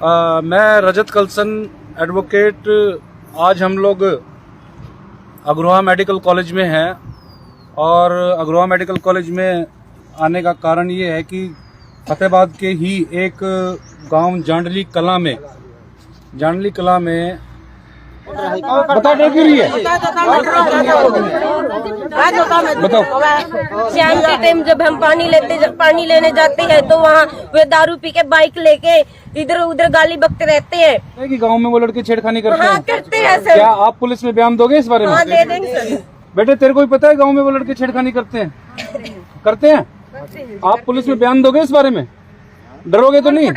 मैं रजत कलसन एडवोकेट। आज हम लोग अग्रोहा मेडिकल कॉलेज में हैं और अग्रोहा मेडिकल कॉलेज में आने का कारण ये है कि फतेहाबाद के ही एक गांव जांडली कला में बता दे क्यों है बताओ। शाम के टाइम जब हम पानी लेने जाते हैं तो वहाँ वे दारू पी के बाइक लेके इधर उधर गाली बकते रहते हैं कि गांव में वो लड़के छेड़खानी करते हैं। करते हैं सर। क्या आप पुलिस में बयान दोगे इस बारे में? हाँ, दे देंगे सर। बेटे तेरे को ही पता है गांव में वो लड़के छेड़खानी करते हैं? आप पुलिस में बयान दोगे इस बारे में? डरोगे तो नहीं?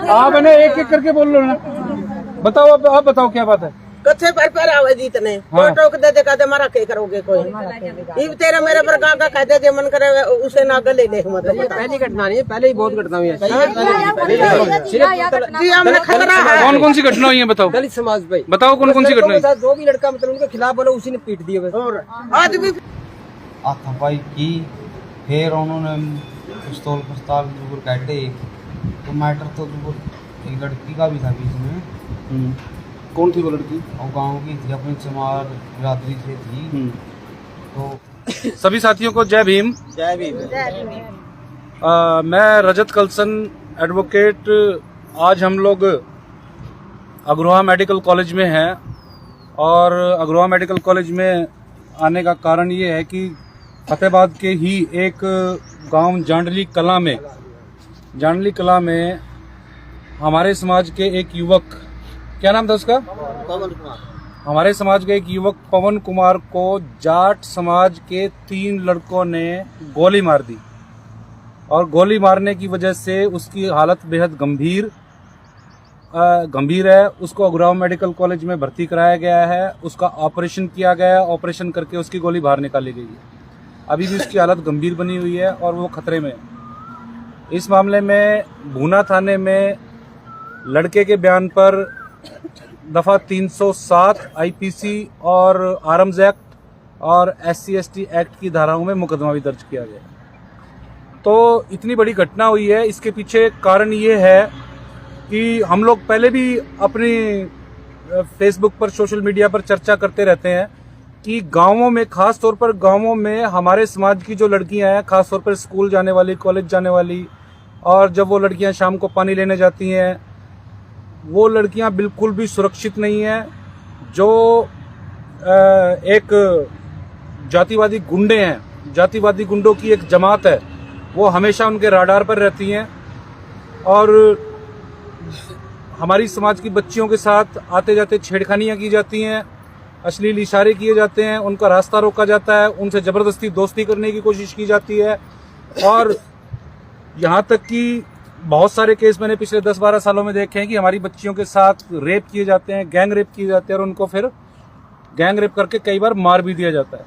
आप इन्हें एक एक करके बोल लो ना। बताओ आप बताओ क्या बात है? कच्चे पर आवे जीतने टोक दे दे कहते मारा के करोगे कोई ये तेरा मेरे पर का कहते जे मन करे उसे ना गले ले मतलब पहली घटना नहीं है, पहले ही बहुत घटना हुई है जी। हमने खतरा है। कौन कौन सी घटना हुई है बताओ? दलित समाज भाई बताओ कौन कौन सी घटना? जो भी लड़का मतलब उनके खिलाफ बोला उसी ने पीट दिया बस। और आज भी हाथापाई की, फिर उन्होंने पिस्तौल काटे। तो मैटर तो एक लड़की का भी था बीच में। कौन थी वो लड़की? और गांव की थी, अपनी चमार बिरादरी से थी। तो सभी साथियों को जय भीम। मैं रजत कलसन एडवोकेट। आज हम लोग अग्रोहा मेडिकल कॉलेज में हैं और अग्रोहा मेडिकल कॉलेज में आने का कारण ये है कि फतेहाबाद के ही एक गांव जांडली कला में हमारे समाज के एक युवक, क्या नाम था उसका? हमारे समाज के एक युवक पवन कुमार को जाट समाज के 3 लड़कों ने गोली मार दी और गोली मारने की वजह से उसकी हालत बेहद गंभीर है। उसको अग्रोहा मेडिकल कॉलेज में भर्ती कराया गया है। उसका ऑपरेशन किया गया है। ऑपरेशन करके उसकी गोली बाहर निकाली गई है। अभी भी उसकी हालत गंभीर बनी हुई है और वो खतरे में है। इस मामले में भूना थाने में लड़के के बयान पर दफा 307 आईपीसी और आर्म्स एक्ट और SC/ST एक्ट की धाराओं में मुकदमा भी दर्ज किया गया। तो इतनी बड़ी घटना हुई है, इसके पीछे कारण ये है कि हम लोग पहले भी अपनी फेसबुक पर, सोशल मीडिया पर चर्चा करते रहते हैं कि गांवों में, खास तौर पर गांवों में हमारे समाज की जो लड़कियां हैं, खास तौर पर स्कूल जाने वाली, कॉलेज जाने वाली, और जब वो लड़कियां शाम को पानी लेने जाती हैं वो लड़कियां बिल्कुल भी सुरक्षित नहीं हैं। जो एक जातिवादी गुंडे हैं, जातिवादी गुंडों की एक जमात है, वो हमेशा उनके राडार पर रहती हैं और हमारी समाज की बच्चियों के साथ आते जाते छेड़खानियां की जाती हैं, अश्लील इशारे किए जाते हैं, उनका रास्ता रोका जाता है, उनसे जबरदस्ती दोस्ती करने की कोशिश की जाती है। और यहाँ तक कि बहुत सारे केस मैंने पिछले 10-12 सालों में देखे हैं कि हमारी बच्चियों के साथ रेप किए जाते हैं, गैंग रेप किए जाते हैं और उनको फिर गैंग रेप करके कई बार मार भी दिया जाता है।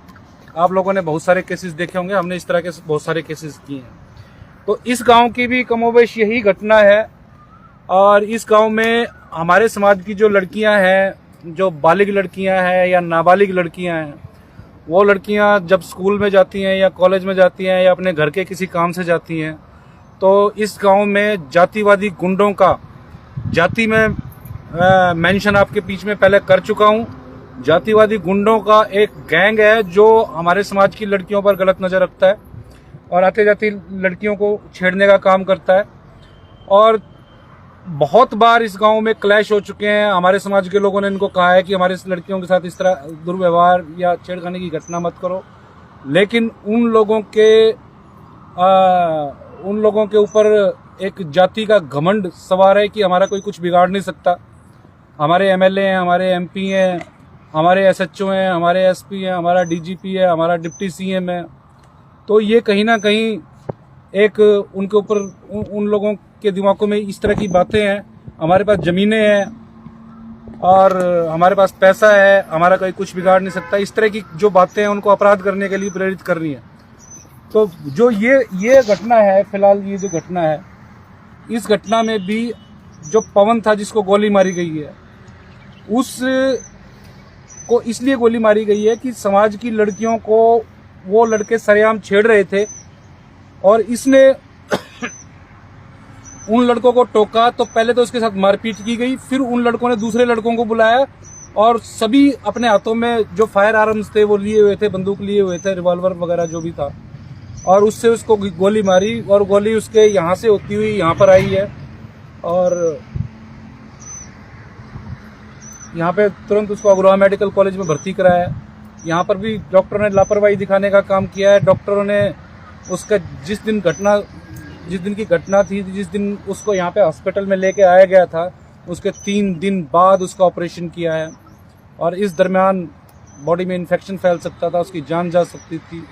आप लोगों ने बहुत सारे केसेस देखे होंगे, हमने इस तरह के बहुत सारे केसेस किए हैं। तो इस गांव की भी कमोबेश यही घटना है और इस गांव में हमारे समाज की जो लड़कियां हैं, जो बालिग लड़कियां हैं या नाबालिग लड़कियां हैं, वो लड़कियां जब स्कूल में जाती हैं या कॉलेज में जाती हैं या अपने घर के किसी काम से जाती हैं तो इस गांव में जातिवादी गुंडों का, जाति में मेंशन आपके बीच में पहले कर चुका हूं, जातिवादी गुंडों का एक गैंग है जो हमारे समाज की लड़कियों पर गलत नजर रखता है और आते जाती लड़कियों को छेड़ने का काम करता है। और बहुत बार इस गांव में क्लैश हो चुके हैं। हमारे समाज के लोगों ने इनको कहा है कि हमारे लड़कियों के साथ इस तरह दुर्व्यवहार या छेड़खानी की घटना मत करो, लेकिन उन लोगों के ऊपर एक जाति का घमंड सवार है कि हमारा कोई कुछ बिगाड़ नहीं सकता। हमारे MLA हैं, हमारे MP हैं, हमारे SHO हैं, हमारे SP हैं, हमारा DGP है, हमारा डिप्टी CM है। तो ये कहीं ना कहीं एक उनके ऊपर, उन लोगों के दिमागों में इस तरह की बातें हैं। हमारे पास ज़मीनें हैं और हमारे पास पैसा है, हमारा कोई कुछ बिगाड़ नहीं सकता, इस तरह की जो बातें हैं उनको अपराध करने के लिए प्रेरित कर रही है। तो जो ये घटना है, फिलहाल ये जो घटना है, इस घटना में भी जो पवन था जिसको गोली मारी गई है, उस को इसलिए गोली मारी गई है कि समाज की लड़कियों को वो लड़के सरेआम छेड़ रहे थे और इसने उन लड़कों को टोका तो पहले तो उसके साथ मारपीट की गई, फिर उन लड़कों ने दूसरे लड़कों को बुलाया और सभी अपने हाथों में जो फायर आर्म्स थे वो लिए हुए थे, बंदूक लिए हुए थे, रिवॉल्वर वगैरह जो भी था, और उससे उसको गोली मारी और गोली उसके यहाँ से होती हुई यहाँ पर आई है और यहाँ पे तुरंत उसको अग्रवाल मेडिकल कॉलेज में भर्ती कराया। यहाँ पर भी डॉक्टरों ने लापरवाही दिखाने का काम किया है। डॉक्टरों ने उसका जिस दिन की घटना थी, जिस दिन उसको यहाँ पे हॉस्पिटल में लेके आया गया था, उसके 3 दिन बाद उसका ऑपरेशन किया है और इस दरमियान बॉडी में इन्फेक्शन फैल सकता था, उसकी जान जा सकती थी।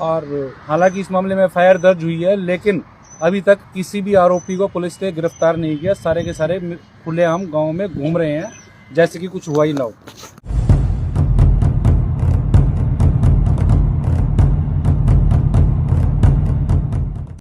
और हालांकि इस मामले में एफआईआर दर्ज हुई है, लेकिन अभी तक किसी भी आरोपी को पुलिस ने गिरफ्तार नहीं किया। सारे के सारे खुलेआम गाँव में घूम रहे हैं जैसे कि कुछ हुआ ही ना हो।